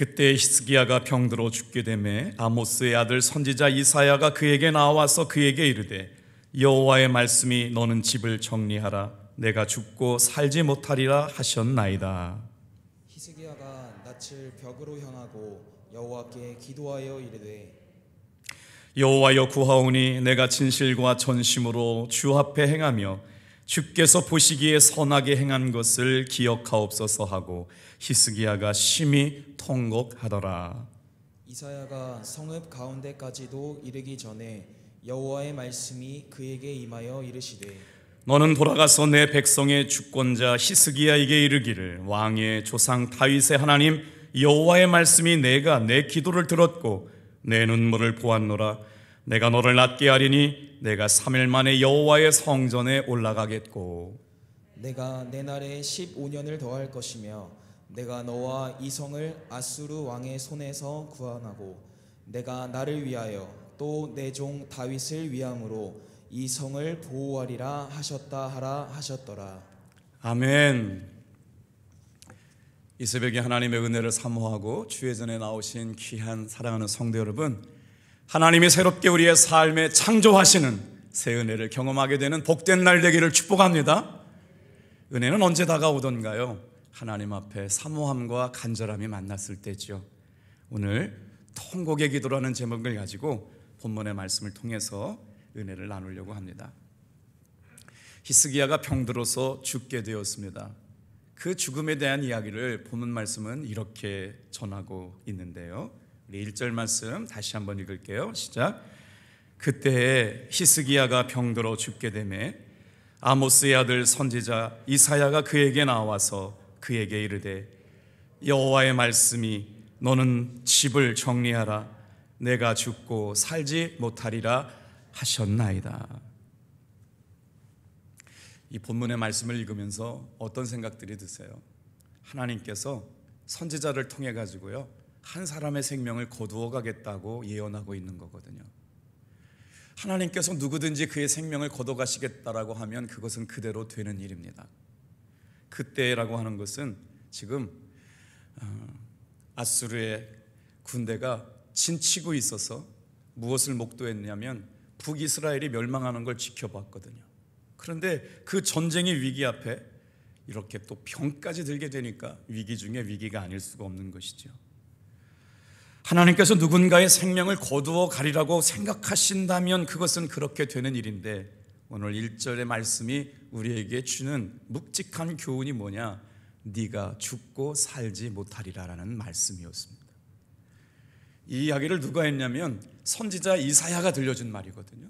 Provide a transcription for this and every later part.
그때 히스기야가 병들어 죽게 되매 아모스의 아들 선지자 이사야가 그에게 나와서 그에게 이르되 여호와의 말씀이 너는 집을 정리하라 내가 죽고 살지 못하리라 하셨나이다. 히스기야가 낯을 벽으로 향하고 여호와께 기도하여 이르되 여호와여 구하오니 내가 진실과 전심으로 주 앞에 행하며 주께서 보시기에 선하게 행한 것을 기억하옵소서 하고 히스기야가 심히 통곡하더라. 이사야가 성읍 가운데까지도 이르기 전에 여호와의 말씀이 그에게 임하여 이르시되 너는 돌아가서 내 백성의 주권자 히스기야에게 이르기를 왕의 조상 다윗의 하나님 여호와의 말씀이 내가 내 기도를 들었고 내 눈물을 보았노라. 내가 너를 낫게 하리니 내가 3일 만에 여호와의 성전에 올라가겠고 내가 내 날에 15년을 더할 것이며 내가 너와 이 성을 아수르 왕의 손에서 구원하고 내가 나를 위하여 또 내 종 다윗을 위함으로 이 성을 보호하리라 하셨다 하라 하셨더라. 아멘. 이 새벽에 하나님의 은혜를 사모하고 주의 전에 나오신 귀한 사랑하는 성도 여러분, 하나님이 새롭게 우리의 삶에 창조하시는 새 은혜를 경험하게 되는 복된 날 되기를 축복합니다. 은혜는 언제 다가오던가요? 하나님 앞에 사모함과 간절함이 만났을 때죠. 오늘 통곡의 기도라는 제목을 가지고 본문의 말씀을 통해서 은혜를 나누려고 합니다. 히스기야가 병들어서 죽게 되었습니다. 그 죽음에 대한 이야기를 본문 말씀은 이렇게 전하고 있는데요. 우리 1절 말씀 다시 한번 읽을게요. 시작. 그때에 히스기야가 병들어 죽게 되매 아모스의 아들 선지자 이사야가 그에게 나와서 그에게 이르되 여호와의 말씀이 너는 집을 정리하라 내가 죽고 살지 못하리라 하셨나이다. 이 본문의 말씀을 읽으면서 어떤 생각들이 드세요? 하나님께서 선지자를 통해 가지고요 한 사람의 생명을 거두어 가겠다고 예언하고 있는 거거든요. 하나님께서 누구든지 그의 생명을 거둬 가시겠다라고 하면 그것은 그대로 되는 일입니다. 그때라고 하는 것은 지금 아수르의 군대가 진치고 있어서 무엇을 목도했냐면 북이스라엘이 멸망하는 걸 지켜봤거든요. 그런데 그 전쟁의 위기 앞에 이렇게 또 병까지 들게 되니까 위기 중에 위기가 아닐 수가 없는 것이죠. 하나님께서 누군가의 생명을 거두어 가리라고 생각하신다면 그것은 그렇게 되는 일인데 오늘 1절의 말씀이 우리에게 주는 묵직한 교훈이 뭐냐? 네가 죽고 살지 못하리라라는 말씀이었습니다. 이 이야기를 누가 했냐면 선지자 이사야가 들려준 말이거든요.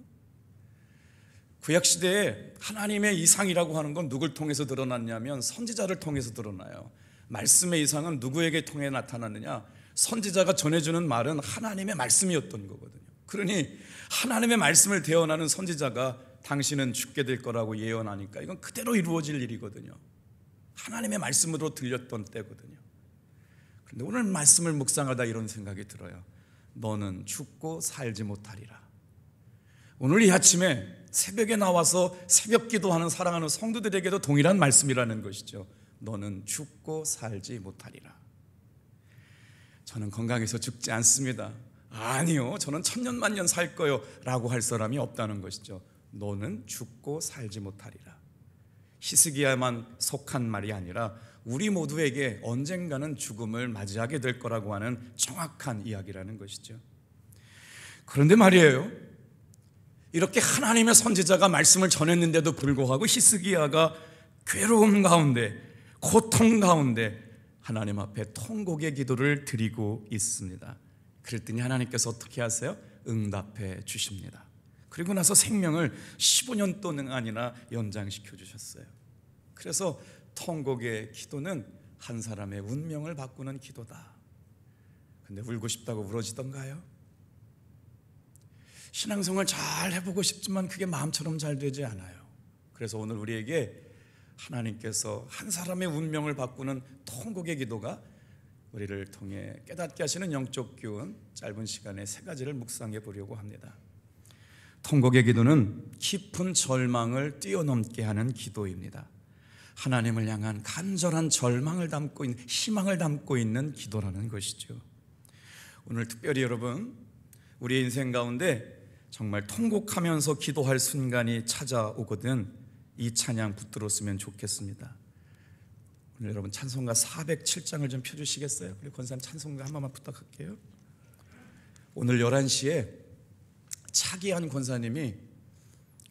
구약시대에 하나님의 이상이라고 하는 건 누굴 통해서 드러났냐면 선지자를 통해서 드러나요. 말씀의 이상은 누구에게 통해 나타났느냐? 선지자가 전해주는 말은 하나님의 말씀이었던 거거든요. 그러니 하나님의 말씀을 대언하는 선지자가 당신은 죽게 될 거라고 예언하니까 이건 그대로 이루어질 일이거든요. 하나님의 말씀으로 들렸던 때거든요. 그런데 오늘 말씀을 묵상하다 이런 생각이 들어요. 너는 죽고 살지 못하리라. 오늘 이 아침에 새벽에 나와서 새벽 기도하는 사랑하는 성도들에게도 동일한 말씀이라는 것이죠. 너는 죽고 살지 못하리라. 저는 건강해서 죽지 않습니다. 아니요, 저는 천년만년 살 거요 라고 할 사람이 없다는 것이죠. 너는 죽고 살지 못하리라. 히스기야만 속한 말이 아니라 우리 모두에게 언젠가는 죽음을 맞이하게 될 거라고 하는 정확한 이야기라는 것이죠. 그런데 말이에요, 이렇게 하나님의 선지자가 말씀을 전했는데도 불구하고 히스기야가 괴로움 가운데, 고통 가운데 하나님 앞에 통곡의 기도를 드리고 있습니다. 그랬더니 하나님께서 어떻게 하세요? 응답해 주십니다. 그리고 나서 생명을 15년 동안이나 연장시켜 주셨어요. 그래서 통곡의 기도는 한 사람의 운명을 바꾸는 기도다. 근데 울고 싶다고 울어지던가요? 신앙생활 잘 해보고 싶지만 그게 마음처럼 잘 되지 않아요. 그래서 오늘 우리에게 하나님께서 한 사람의 운명을 바꾸는 통곡의 기도가 우리를 통해 깨닫게 하시는 영적 교훈, 짧은 시간에 3가지를 묵상해 보려고 합니다. 통곡의 기도는 깊은 절망을 뛰어넘게 하는 기도입니다. 하나님을 향한 간절한 절망을 담고 있는, 희망을 담고 있는 기도라는 것이죠. 오늘 특별히 여러분, 우리의 인생 가운데 정말 통곡하면서 기도할 순간이 찾아오거든 이 찬양 붙들었으면 좋겠습니다. 오늘 여러분 찬송가 407장을 좀 펴주시겠어요? 그리고 권사님 찬송가 한 번만 부탁할게요. 오늘 11시에 차기한 권사님이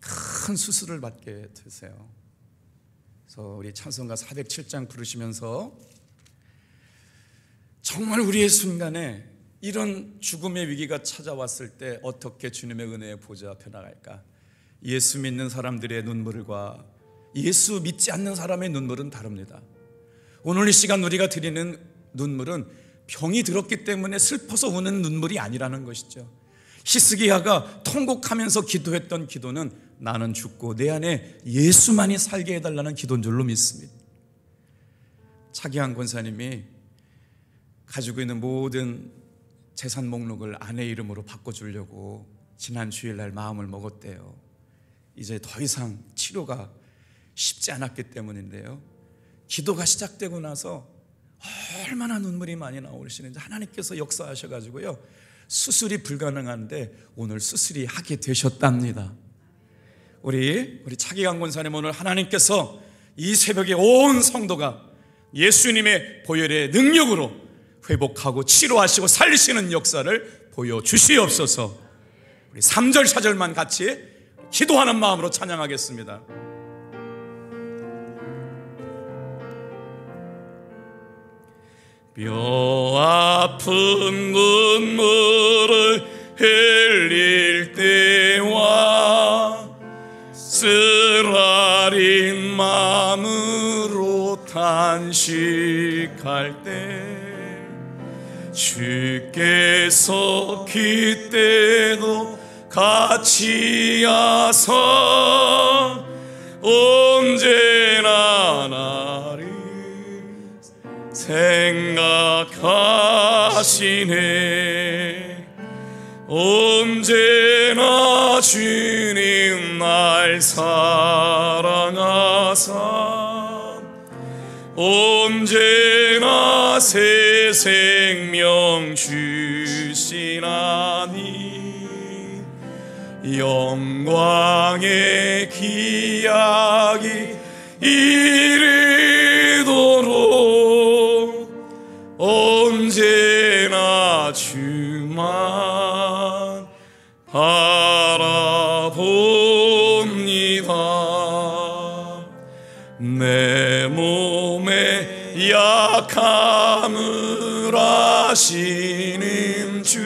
큰 수술을 받게 되세요. 그래서 우리 찬송가 407장 부르시면서 정말 우리의 순간에 이런 죽음의 위기가 찾아왔을 때 어떻게 주님의 은혜의 보좌 앞에 나갈까? 예수 믿는 사람들의 눈물과 예수 믿지 않는 사람의 눈물은 다릅니다. 오늘 이 시간 우리가 드리는 눈물은 병이 들었기 때문에 슬퍼서 우는 눈물이 아니라는 것이죠. 히스기야가 통곡하면서 기도했던 기도는 나는 죽고 내 안에 예수만이 살게 해달라는 기도인 줄로 믿습니다. 차기한 권사님이 가지고 있는 모든 재산 목록을 아내 이름으로 바꿔주려고 지난 주일날 마음을 먹었대요. 이제 더 이상 치료가 쉽지 않았기 때문인데요, 기도가 시작되고 나서 얼마나 눈물이 많이 나오시는지 하나님께서 역사하셔가지고요, 수술이 불가능한데 오늘 수술이 하게 되셨답니다. 우리 차기강 권사님, 오늘 하나님께서 이 새벽에 온 성도가 예수님의 보혈의 능력으로 회복하고 치료하시고 살리시는 역사를 보여주시옵소서. 우리 3절 4절만 같이 기도하는 마음으로 찬양하겠습니다. 뼈 아픈 눈물을 흘릴 때와 쓰라린 마음으로 탄식할 때 주께서 그때도 같이 하사 언제나 나를 생각하시네. 언제나 주님 날 사랑하사 언제나 새 생명 주시나니 영광의 기약이 이르도록 언제나 주만 바라봅니다. 내 몸에 약함을 아시는 주,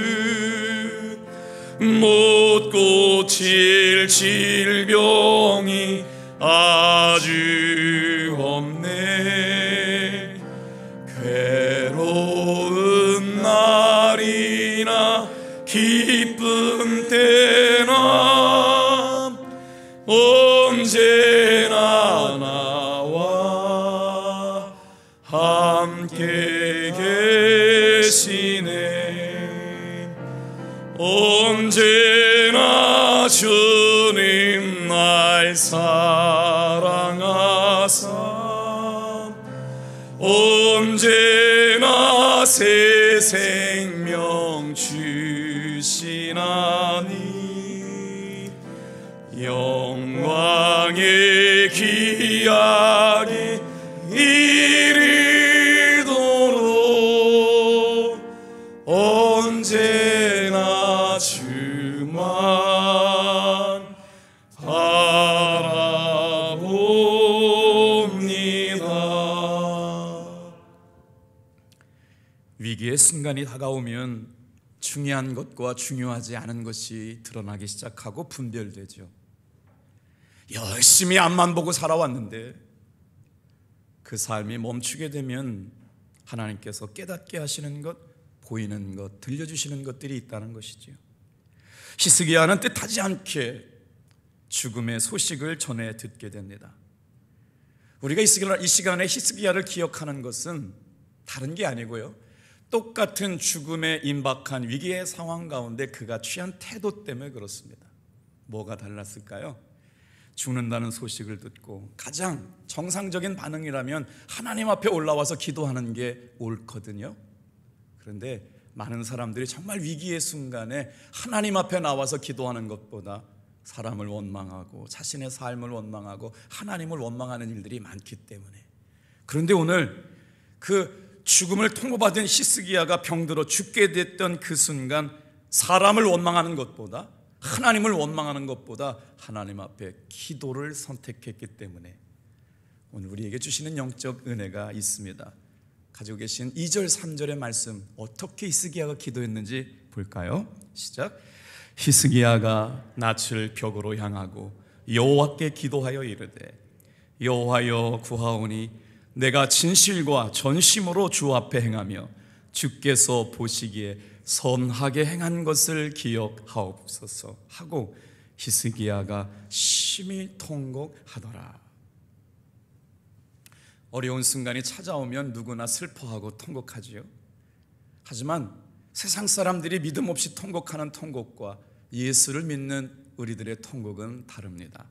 못 고칠 질병이 아주 없네. 괴로운 날이나 기쁜 때나 언제나 나와 함께 계시네. 언제나 주님 날 사랑하사 언제나 새 생명 주시나니 영광의 기약이 이르도록 언제나 주만 바라봅니다. 위기의 순간이 다가오면 중요한 것과 중요하지 않은 것이 드러나기 시작하고 분별되죠. 열심히 앞만 보고 살아왔는데 그 삶이 멈추게 되면 하나님께서 깨닫게 하시는 것, 보이는 것, 들려주시는 것들이 있다는 것이죠. 히스기야는 뜻하지 않게 죽음의 소식을 전해 듣게 됩니다. 우리가 이 시간에 히스기야를 기억하는 것은 다른 게 아니고요, 똑같은 죽음에 임박한 위기의 상황 가운데 그가 취한 태도 때문에 그렇습니다. 뭐가 달랐을까요? 죽는다는 소식을 듣고 가장 정상적인 반응이라면 하나님 앞에 올라와서 기도하는 게 옳거든요. 그런데 많은 사람들이 정말 위기의 순간에 하나님 앞에 나와서 기도하는 것보다 사람을 원망하고 자신의 삶을 원망하고 하나님을 원망하는 일들이 많기 때문에. 그런데 오늘 그 죽음을 통보받은 히스기야가 병들어 죽게 됐던 그 순간 사람을 원망하는 것보다, 하나님을 원망하는 것보다 하나님 앞에 기도를 선택했기 때문에 오늘 우리에게 주시는 영적 은혜가 있습니다. 가지고 계신 2절 3절의 말씀, 어떻게 히스기야가 기도했는지 볼까요? 시작. 히스기야가 낯을 벽으로 향하고 여호와께 기도하여 이르되 여호와여 구하오니 내가 진실과 전심으로 주 앞에 행하며 주께서 보시기에 선하게 행한 것을 기억하옵소서 하고 히스기야가 심히 통곡하더라. 어려운 순간이 찾아오면 누구나 슬퍼하고 통곡하지요. 하지만 세상 사람들이 믿음 없이 통곡하는 통곡과 예수를 믿는 우리들의 통곡은 다릅니다.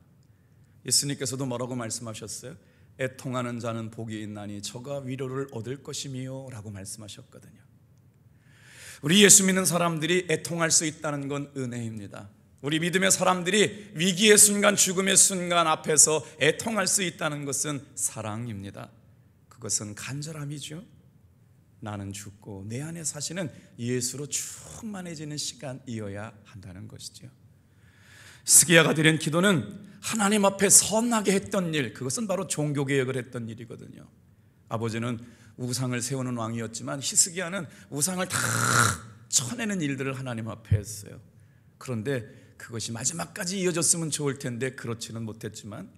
예수님께서도 뭐라고 말씀하셨어요? 애통하는 자는 복이 있나니 저가 위로를 얻을 것이미요 라고 말씀하셨거든요. 우리 예수 믿는 사람들이 애통할 수 있다는 건 은혜입니다. 우리 믿음의 사람들이 위기의 순간, 죽음의 순간 앞에서 애통할 수 있다는 것은 사랑입니다. 그것은 간절함이죠. 나는 죽고 내 안에 사시는 예수로 충만해지는 시간이어야 한다는 것이죠. 히스기야가 드린 기도는 하나님 앞에 선하게 했던 일, 그것은 바로 종교개혁을 했던 일이거든요. 아버지는 우상을 세우는 왕이었지만 히스기야는 우상을 다 쳐내는 일들을 하나님 앞에 했어요. 그런데 그것이 마지막까지 이어졌으면 좋을 텐데 그렇지는 못했지만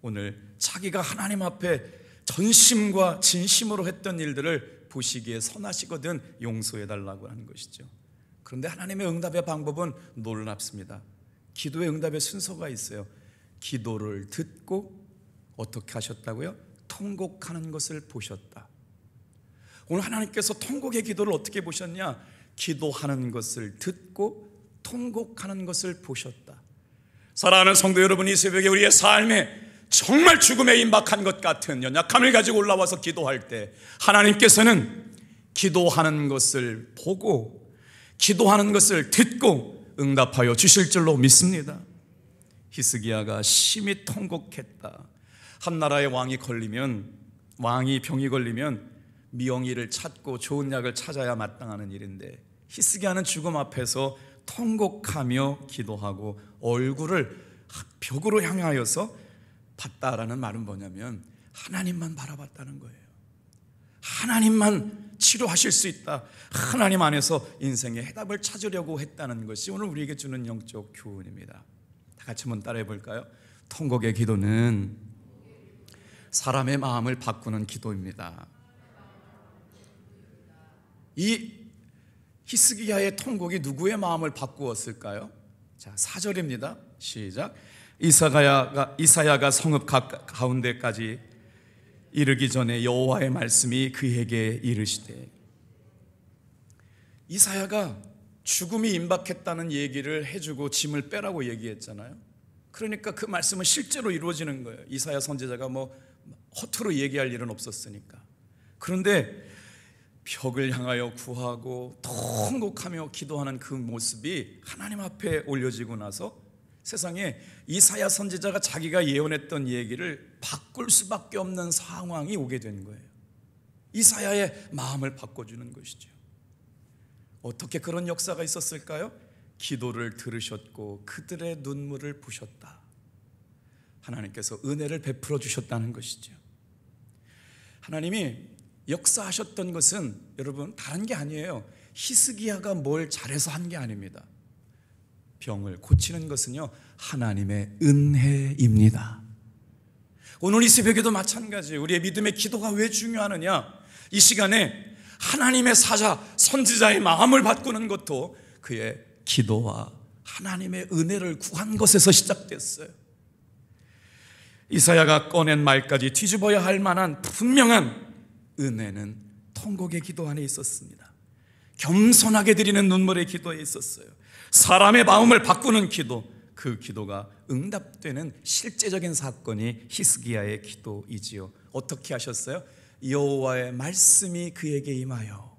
오늘 자기가 하나님 앞에 전심과 진심으로 했던 일들을 보시기에 선하시거든 용서해달라고 하는 것이죠. 그런데 하나님의 응답의 방법은 놀랍습니다. 기도의 응답의 순서가 있어요. 기도를 듣고 어떻게 하셨다고요? 통곡하는 것을 보셨다. 오늘 하나님께서 통곡의 기도를 어떻게 보셨냐? 기도하는 것을 듣고 통곡하는 것을 보셨다. 사랑하는 성도 여러분, 이 새벽에 우리의 삶에 정말 죽음에 임박한 것 같은 연약함을 가지고 올라와서 기도할 때 하나님께서는 기도하는 것을 보고 기도하는 것을 듣고 응답하여 주실 줄로 믿습니다. 히스기야가 심히 통곡했다. 한 나라의 왕이 병이 걸리면 미영이를 찾고 좋은 약을 찾아야 마땅하는 일인데 히스기야는 죽음 앞에서 통곡하며 기도하고 얼굴을 벽으로 향하여서 봤다라는 말은 뭐냐면 하나님만 바라봤다는 거예요. 하나님만 치료하실 수 있다. 하나님 안에서 인생의 해답을 찾으려고 했다는 것이 오늘 우리에게 주는 영적 교훈입니다. 다 같이 한번 따라해 볼까요? 통곡의 기도는 사람의 마음을 바꾸는 기도입니다. 이 히스기야의 통곡이 누구의 마음을 바꾸었을까요? 자, 4절입니다. 시작. 이사야가 성읍 가운데까지 이르기 전에 여호와의 말씀이 그에게 이르시되, 이사야가 죽음이 임박했다는 얘기를 해주고 짐을 빼라고 얘기했잖아요. 그러니까 그 말씀은 실제로 이루어지는 거예요. 이사야 선지자가 허투루 얘기할 일은 없었으니까. 그런데 벽을 향하여 구하고 통곡하며 기도하는 그 모습이 하나님 앞에 올려지고 나서 세상에 이사야 선지자가 자기가 예언했던 얘기를 바꿀 수밖에 없는 상황이 오게 된 거예요. 이사야의 마음을 바꿔주는 것이죠. 어떻게 그런 역사가 있었을까요? 기도를 들으셨고 그들의 눈물을 보셨다. 하나님께서 은혜를 베풀어 주셨다는 것이죠. 하나님이 역사하셨던 것은 여러분 다른 게 아니에요. 히스기야가 뭘 잘해서 한 게 아닙니다. 병을 고치는 것은요 하나님의 은혜입니다. 오늘 이 새벽에도 마찬가지예요. 우리의 믿음의 기도가 왜 중요하느냐? 이 시간에 하나님의 사자 선지자의 마음을 바꾸는 것도 그의 기도와 하나님의 은혜를 구한 것에서 시작됐어요. 이사야가 꺼낸 말까지 뒤집어야 할 만한 분명한 은혜는 통곡의 기도 안에 있었습니다. 겸손하게 드리는 눈물의 기도에 있었어요. 사람의 마음을 바꾸는 기도, 그 기도가 응답되는 실제적인 사건이 히스기야의 기도이지요. 어떻게 하셨어요? 여호와의 말씀이 그에게 임하여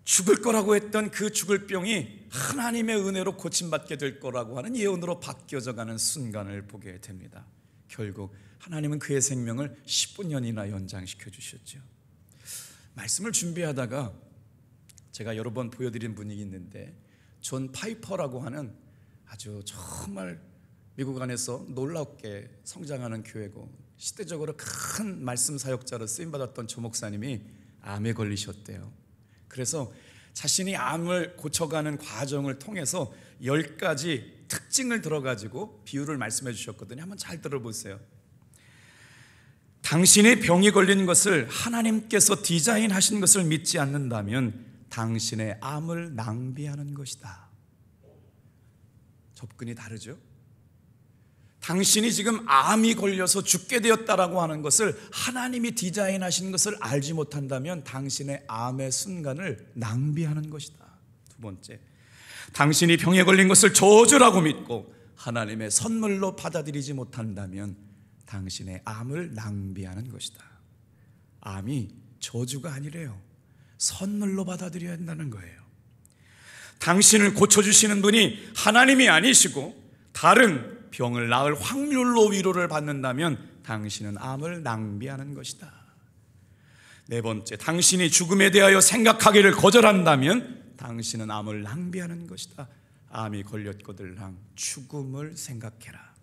죽을 거라고 했던 그 죽을 병이 하나님의 은혜로 고침받게 될 거라고 하는 예언으로 바뀌어져 가는 순간을 보게 됩니다. 결국 하나님은 그의 생명을 19년이나 연장시켜 주셨죠. 말씀을 준비하다가 제가 여러 번 보여드린 분이 있는데, 존 파이퍼라고 하는 아주 정말 미국 안에서 놀랍게 성장하는 교회고 시대적으로 큰 말씀 사역자로 쓰임받았던 조 목사님이 암에 걸리셨대요. 그래서 자신이 암을 고쳐가는 과정을 통해서 10가지 특징을 들어가지고 비유를 말씀해 주셨거든요. 한번 잘 들어보세요. 당신이 병이 걸린 것을 하나님께서 디자인하신 것을 믿지 않는다면 당신의 암을 낭비하는 것이다. 접근이 다르죠? 당신이 지금 암이 걸려서 죽게 되었다라고 하는 것을 하나님이 디자인하신 것을 알지 못한다면 당신의 암의 순간을 낭비하는 것이다. 두 번째, 당신이 병에 걸린 것을 저주라고 믿고 하나님의 선물로 받아들이지 못한다면 당신의 암을 낭비하는 것이다. 암이 저주가 아니래요. 선물로 받아들여야 한다는 거예요. 당신을 고쳐주시는 분이 하나님이 아니시고 다른 병을 나을 확률로 위로를 받는다면 당신은 암을 낭비하는 것이다. 네 번째, 당신이 죽음에 대하여 생각하기를 거절한다면 당신은 암을 낭비하는 것이다. 암이 걸렸거들랑 죽음을 생각해라.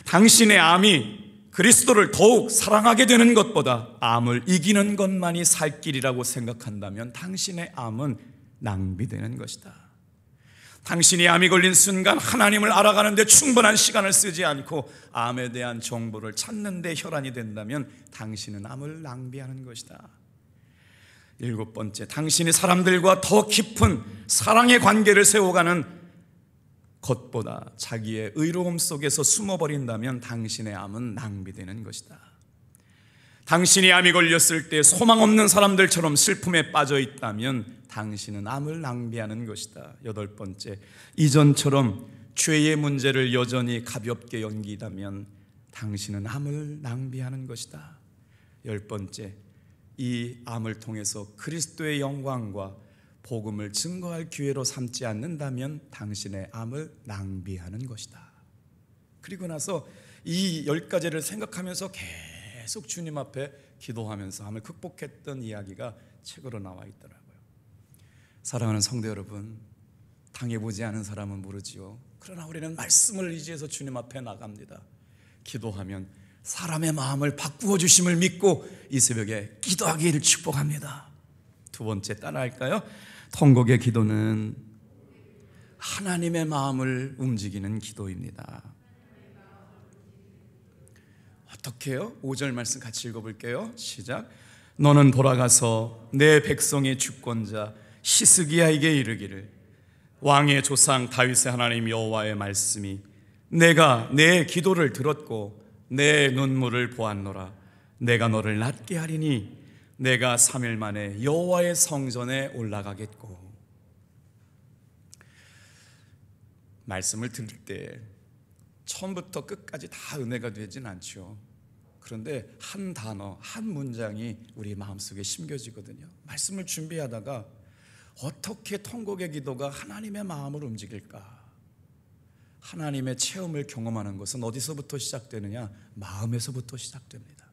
당신의 암이 그리스도를 더욱 사랑하게 되는 것보다 암을 이기는 것만이 살 길이라고 생각한다면 당신의 암은 낭비되는 것이다. 당신이 암이 걸린 순간 하나님을 알아가는 데 충분한 시간을 쓰지 않고 암에 대한 정보를 찾는 데 혈안이 된다면 당신은 암을 낭비하는 것이다. 일곱 번째, 당신이 사람들과 더 깊은 사랑의 관계를 세워가는 것보다 자기의 의로움 속에서 숨어버린다면 당신의 암은 낭비되는 것이다. 당신이 암이 걸렸을 때 소망 없는 사람들처럼 슬픔에 빠져 있다면 당신은 암을 낭비하는 것이다. 여덟 번째, 이전처럼 죄의 문제를 여전히 가볍게 여긴다면 당신은 암을 낭비하는 것이다. 열 번째, 이 암을 통해서 그리스도의 영광과 복음을 증거할 기회로 삼지 않는다면 당신의 암을 낭비하는 것이다. 그리고 나서 이 10가지를 생각하면서 계속 주님 앞에 기도하면서 암을 극복했던 이야기가 책으로 나와 있더라고요. 사랑하는 성도 여러분, 당해보지 않은 사람은 모르지요. 그러나 우리는 말씀을 의지해서 주님 앞에 나갑니다. 기도하면 사람의 마음을 바꾸어 주심을 믿고 이 새벽에 기도하기를 축복합니다. 두 번째, 따라할까요? 통곡의 기도는 하나님의 마음을 움직이는 기도입니다. 어떻게 해요? 5절 말씀 같이 읽어볼게요. 시작. 너는 돌아가서 내 백성의 주권자 히스기야에게 이르기를, 왕의 조상 다윗의 하나님 여호와의 말씀이 내가 내 기도를 들었고 내 눈물을 보았노라. 내가 너를 낫게 하리니 내가 3일 만에 여호와의 성전에 올라가겠고. 말씀을 들을 때 처음부터 끝까지 다 은혜가 되진 않죠. 그런데 한 단어, 한 문장이 우리 마음속에 심겨지거든요. 말씀을 준비하다가 어떻게 통곡의 기도가 하나님의 마음을 움직일까? 하나님의 체험을 경험하는 것은 어디서부터 시작되느냐? 마음에서부터 시작됩니다.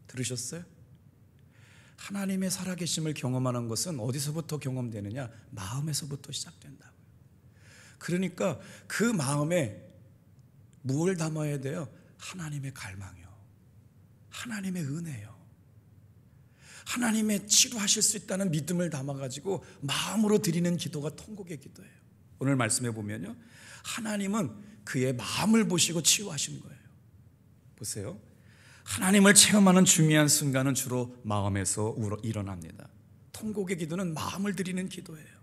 들으셨어요? 하나님의 살아계심을 경험하는 것은 어디서부터 경험되느냐? 마음에서부터 시작된다고요. 그러니까 그 마음에 무엇을 담아야 돼요? 하나님의 갈망이요, 하나님의 은혜요, 하나님의 치료하실 수 있다는 믿음을 담아가지고 마음으로 드리는 기도가 통곡의 기도예요. 오늘 말씀해 보면요, 하나님은 그의 마음을 보시고 치유하신 거예요. 보세요, 하나님을 체험하는 중요한 순간은 주로 마음에서 일어납니다. 통곡의 기도는 마음을 드리는 기도예요.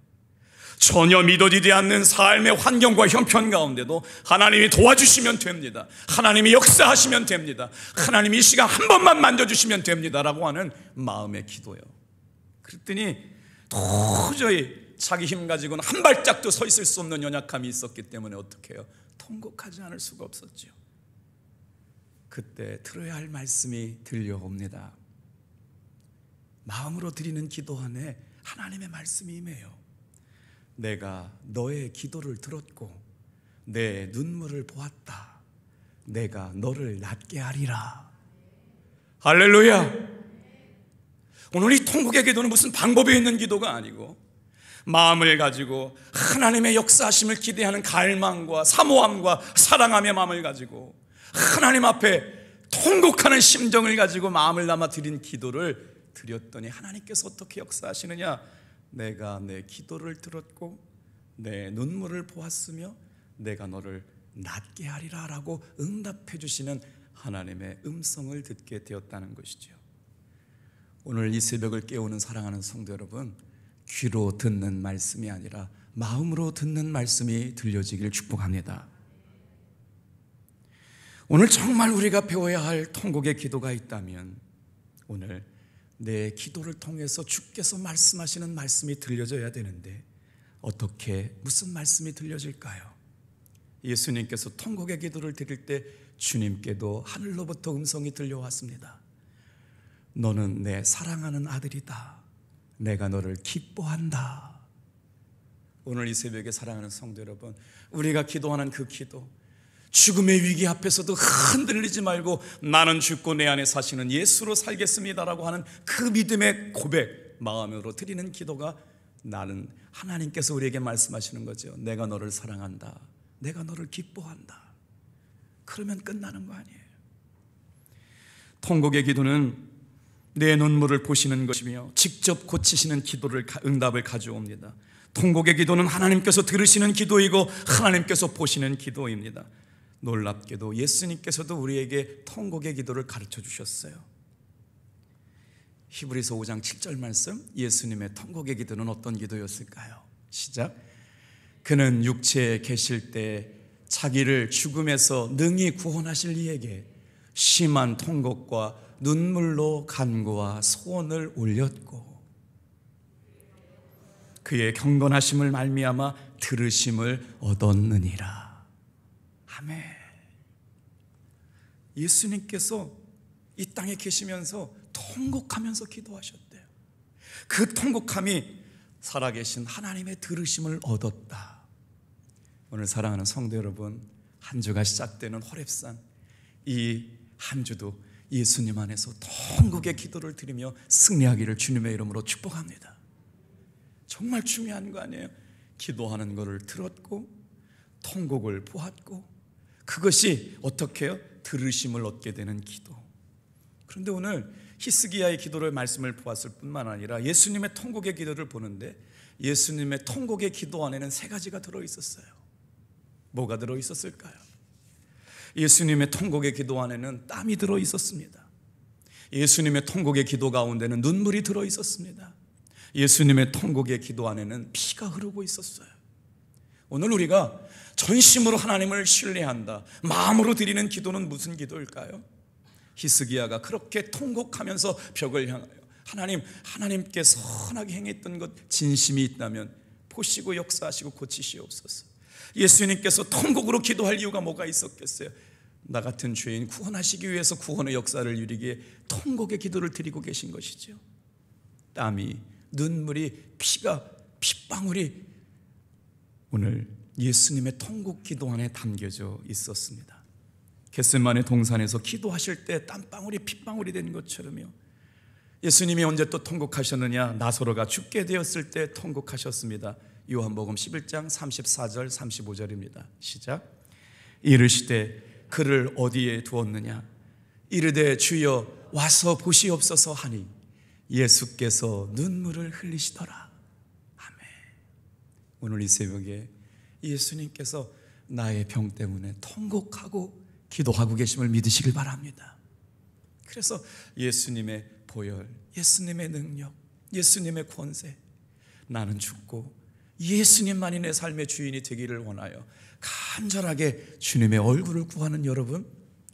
전혀 믿어지지 않는 삶의 환경과 형편 가운데도 하나님이 도와주시면 됩니다. 하나님이 역사하시면 됩니다. 하나님이 이 시간 한 번만 만져주시면 됩니다 라고 하는 마음의 기도예요. 그랬더니 도저히 자기 힘 가지고는 한 발짝도 서 있을 수 없는 연약함이 있었기 때문에 어떻게 해요? 통곡하지 않을 수가 없었죠. 그때 들어야 할 말씀이 들려옵니다. 마음으로 드리는 기도 안에 하나님의 말씀이 임해요. 내가 너의 기도를 들었고 내 눈물을 보았다. 내가 너를 낫게 하리라. 할렐루야. 오늘 이 통곡의 기도는 무슨 방법이 있는 기도가 아니고 마음을 가지고 하나님의 역사하심을 기대하는 갈망과 사모함과 사랑함의 마음을 가지고 하나님 앞에 통곡하는 심정을 가지고 마음을 담아 드린 기도를 드렸더니 하나님께서 어떻게 역사하시느냐? 내가 내 기도를 들었고 내 눈물을 보았으며 내가 너를 낫게 하리라 라고 응답해 주시는 하나님의 음성을 듣게 되었다는 것이죠. 오늘 이 새벽을 깨우는 사랑하는 성도 여러분, 귀로 듣는 말씀이 아니라 마음으로 듣는 말씀이 들려지길 축복합니다. 오늘 정말 우리가 배워야 할 통곡의 기도가 있다면 오늘 내 기도를 통해서 주께서 말씀하시는 말씀이 들려져야 되는데 어떻게 무슨 말씀이 들려질까요? 예수님께서 통곡의 기도를 드릴 때 주님께도 하늘로부터 음성이 들려왔습니다. 너는 내 사랑하는 아들이다. 내가 너를 기뻐한다. 오늘 이 새벽에 사랑하는 성도 여러분, 우리가 기도하는 그 기도, 죽음의 위기 앞에서도 흔들리지 말고 나는 죽고 내 안에 사시는 예수로 살겠습니다라고 하는 그 믿음의 고백, 마음으로 드리는 기도가 나는 하나님께서 우리에게 말씀하시는 거죠. 내가 너를 사랑한다. 내가 너를 기뻐한다. 그러면 끝나는 거 아니에요. 통곡의 기도는 내 눈물을 보시는 것이며 직접 고치시는 기도를 응답을 가져옵니다. 통곡의 기도는 하나님께서 들으시는 기도이고 하나님께서 보시는 기도입니다. 놀랍게도 예수님께서도 우리에게 통곡의 기도를 가르쳐 주셨어요. 히브리서 5장 7절 말씀, 예수님의 통곡의 기도는 어떤 기도였을까요? 시작. 그는 육체에 계실 때 자기를 죽음에서 능히 구원하실 이에게 심한 통곡과 눈물로 간구와 소원을 올렸고 그의 경건하심을 말미암아 들으심을 얻었느니라. 아멘. 예수님께서 이 땅에 계시면서 통곡하면서 기도하셨대요. 그 통곡함이 살아계신 하나님의 들으심을 얻었다. 오늘 사랑하는 성도 여러분, 한 주가 시작되는 호렙산, 이 한 주도 예수님 안에서 통곡의 기도를 드리며 승리하기를 주님의 이름으로 축복합니다. 정말 중요한 거 아니에요? 기도하는 것을 들었고 통곡을 보았고 그것이 어떻게 해요? 들으심을 얻게 되는 기도. 그런데 오늘 히스기야의 기도를 말씀을 보았을 뿐만 아니라 예수님의 통곡의 기도를 보는데 예수님의 통곡의 기도 안에는 세 가지가 들어있었어요. 뭐가 들어있었을까요? 예수님의 통곡의 기도 안에는 땀이 들어있었습니다. 예수님의 통곡의 기도 가운데는 눈물이 들어있었습니다. 예수님의 통곡의 기도 안에는 피가 흐르고 있었어요. 오늘 우리가 전심으로 하나님을 신뢰한다, 마음으로 드리는 기도는 무슨 기도일까요? 히스기야가 그렇게 통곡하면서 벽을 향하여 하나님께 선하게 행했던 것 진심이 있다면 보시고 역사하시고 고치시옵소서. 예수님께서 통곡으로 기도할 이유가 뭐가 있었겠어요? 나 같은 죄인 구원하시기 위해서 구원의 역사를 이루기에 통곡의 기도를 드리고 계신 것이죠. 땀이, 눈물이, 피가, 핏방울이 오늘 예수님의 통곡 기도 안에 담겨져 있었습니다. 겟세마네 동산에서 기도하실 때 땀방울이 핏방울이 된 것처럼요, 예수님이 언제 또 통곡하셨느냐? 나사로가 죽게 되었을 때 통곡하셨습니다. 요한복음 11장 34절 35절입니다. 시작. 이르시되 그를 어디에 두었느냐? 이르되 주여 와서 보시옵소서 하니 예수께서 눈물을 흘리시더라. 아멘. 오늘 이 새벽에 예수님께서 나의 병 때문에 통곡하고 기도하고 계심을 믿으시길 바랍니다. 그래서 예수님의 보혈, 예수님의 능력, 예수님의 권세, 나는 죽고 예수님만이 내 삶의 주인이 되기를 원하여 간절하게 주님의 얼굴을 구하는 여러분,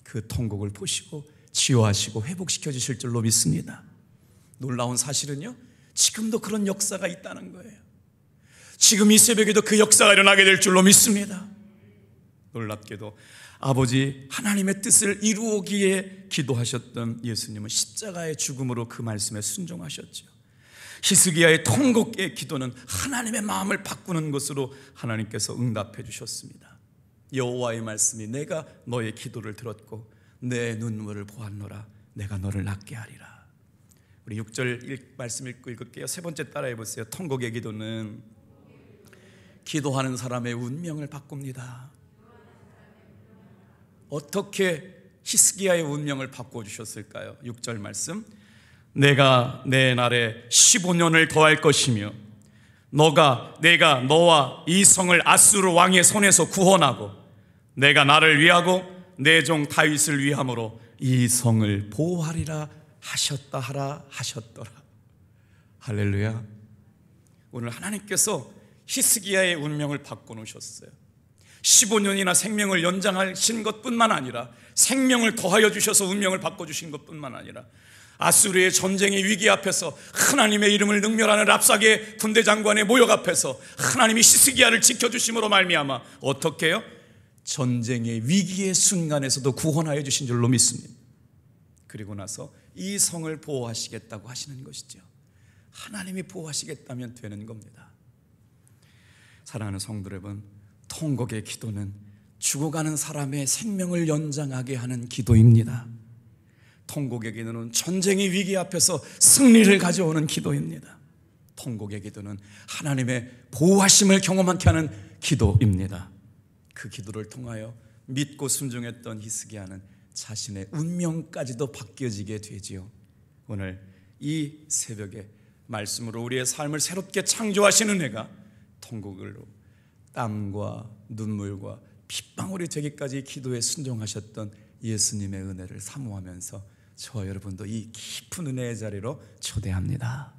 그 통곡을 보시고 치유하시고 회복시켜 주실 줄로 믿습니다. 놀라운 사실은요, 지금도 그런 역사가 있다는 거예요. 지금 이 새벽에도 그 역사가 일어나게 될 줄로 믿습니다. 놀랍게도 아버지 하나님의 뜻을 이루기에 기도하셨던 예수님은 십자가의 죽음으로 그 말씀에 순종하셨죠. 히스기야의 통곡의 기도는 하나님의 마음을 바꾸는 것으로 하나님께서 응답해 주셨습니다. 여호와의 말씀이 내가 너의 기도를 들었고 내 눈물을 보았노라. 내가 너를 낫게 하리라. 우리 6절 말씀 읽을게요. 세 번째 따라해 보세요. 통곡의 기도는 기도하는 사람의 운명을 바꿉니다. 어떻게 히스기야의 운명을 바꿔주셨을까요? 6절 말씀, 내가 내 날에 15년을 더할 것이며 내가 너와 이 성을 아수르 왕의 손에서 구원하고 내가 나를 위하고 내 종 다윗을 위함으로 이 성을 보호하리라 하셨더라. 할렐루야. 오늘 하나님께서 히스기야의 운명을 바꿔놓으셨어요. 15년이나 생명을 연장하신 것뿐만 아니라 생명을 더하여 주셔서 운명을 바꿔주신 것뿐만 아니라 아수르의 전쟁의 위기 앞에서 하나님의 이름을 능멸하는 랍사게 군대 장관의 모욕 앞에서 하나님이 히스기야를 지켜주심으로 말미암아 어떻게 해요? 전쟁의 위기의 순간에서도 구원하여 주신 줄로 믿습니다. 그리고 나서 이 성을 보호하시겠다고 하시는 것이죠. 하나님이 보호하시겠다면 되는 겁니다. 사랑하는 성도 여러분, 통곡의 기도는 죽어가는 사람의 생명을 연장하게 하는 기도입니다. 통곡의 기도는 전쟁의 위기 앞에서 승리를 가져오는 기도입니다. 통곡의 기도는 하나님의 보호하심을 경험하게 하는 기도입니다. 그 기도를 통하여 믿고 순종했던 히스기야는 자신의 운명까지도 바뀌어지게 되지요. 오늘 이 새벽에 말씀으로 우리의 삶을 새롭게 창조하시는 은혜가 통곡으로 땀과 눈물과 핏방울이 되기까지 기도에 순종하셨던 예수님의 은혜를 사모하면서 저와 여러분도 이 깊은 은혜의 자리로 초대합니다.